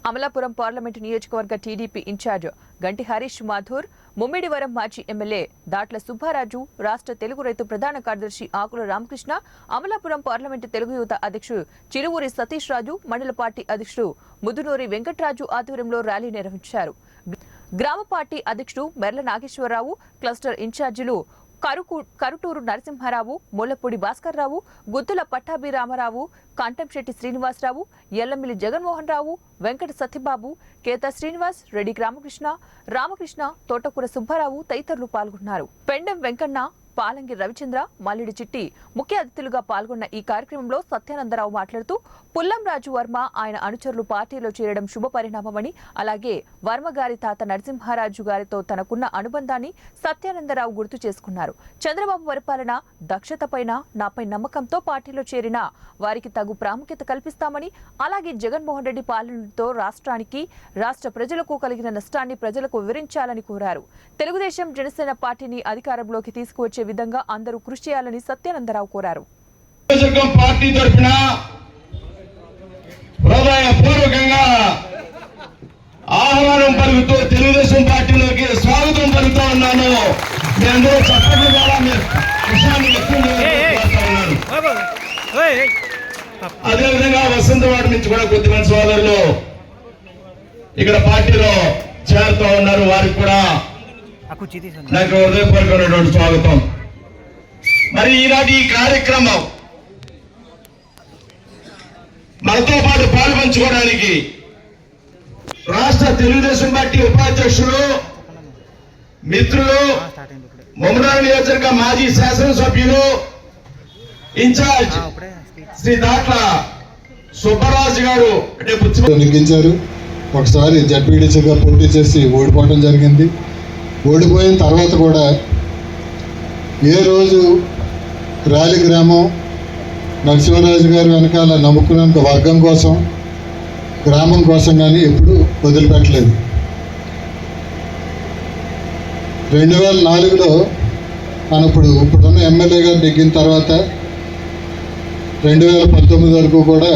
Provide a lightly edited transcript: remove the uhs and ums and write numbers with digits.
Amalapuram parliament నియోజకవర్గ TDP incharge గంటి హరీష్ మాథూర్, ముమ్మిడివరం మాజీ ఎమ్మెల్యే దాట్ల సుబ్బారాజు, రాష్ట్ర తెలుగు రైతు ప్రధాన కార్యదర్శి ఆకుల రామకృష్ణ, అమలాపురం పార్లమెంటు తెలుగు యువత అధ్యక్షుడు చిరువూరి సతీష్ రాజు, మండల పార్టీ అధ్యక్షుడు ముదునూరి వెంకట్రాజు ఆధ్వర్యంలో ర్యాలీ నిర్వహించారు. గ్రామ పార్టీ అధ్యక్షుడు మెర్ల నాగేశ్వరరావు, క్లస్టర్ ఇన్ఛార్జీలు కరుటూరు నరసింహారావు, ముల్లపూడి భాస్కర్రావు, గుత్తుల పట్టాభిరామరావు, కంటంశెట్టి శ్రీనివాసరావు, ఎల్లమిల్లి జగన్మోహన్ రావు, వెంకట సత్యబాబు, కేత శ్రీనివాస్, రెడ్డి రామకృష్ణ, తోటకూర సుబ్బారావు తదితరులు పాల్గొన్నారు. పెండెం వెంకన్న, పాలంగి రవిచంద్ర, మల్లిడి చిట్టి ముఖ్య అతిథులుగా పాల్గొన్న ఈ కార్యక్రమంలో సత్యానందరావు మాట్లాడుతూ పుల్లంరాజు వర్మ ఆయన అనుచరులు పార్టీలో చేరడం శుభ పరిణామమని, అలాగే వర్మ గారి తాత నరసింహారాజు గారితో తనకున్న అనుబంధాన్ని సత్యానందరావు గుర్తు చేసుకున్నారు. చంద్రబాబు పరిపాలన దక్షతపైన నాపై నమ్మకంతో పార్టీలో చేరిన వారికి తగు ప్రాముఖ్యత కల్పిస్తామని, అలాగే జగన్మోహన్ రెడ్డి పాలనతో రాష్ట్ర ప్రజలకు కలిగిన నష్టాన్ని ప్రజలకు వివరించాలని కోరారు. తెలుగుదేశం జనసేన పార్టీని అధికారంలోకి తీసుకువచ్చే విధంగా అందరూ కృషి చేయాలని సత్యానందరావు కోరారు. పార్టీ తరఫున హృదయపూర్వకంగా ఆహ్వానం పలుకుతూ తెలుగుదేశం పార్టీలోకి స్వాగతం పలుకుతూ ఉన్నాను. మీ అందరూ చప్పట్ల ద్వారా అదేవిధంగా వసంతవాడ నుంచి కూడా కొద్దిమంది సోదరులు ఇక్కడ పార్టీలో చేరుతూ ఉన్నారు. వారికి కూడా నాకు హృదయపూర్వకమైనటువంటి స్వాగతం. మరి ఈనాటి ఈ కార్యక్రమం మనతో పాటు పాల్పంచుకోవడానికి రాష్ట్ర తెలుగుదేశం పార్టీ ఉపాధ్యక్షులు, మిత్రులు, ముమ్మడి నియోజకవర్గ మాజీ శాసనసభ్యులు, ఇన్ఛార్జ్ శ్రీ దాట్ల సుబ్బరాజు గారు నెగ్గించారు. ఒకసారి జడ్పీటీసీగా పోటీ చేసి ఓడిపోవడం జరిగింది. ఓడిపోయిన తర్వాత కూడా ఏ రోజు ర్యాలీ గ్రామం నరసింహరాజు గారు వెనకాల నమ్ముకున్నంత వర్గం కోసం, గ్రామం కోసం కానీ ఎప్పుడు వదిలిపెట్టలేదు. 2004లో ఇప్పుడున్న ఎమ్మెల్యే గారు నెగ్గిన తర్వాత 2019 వరకు కూడా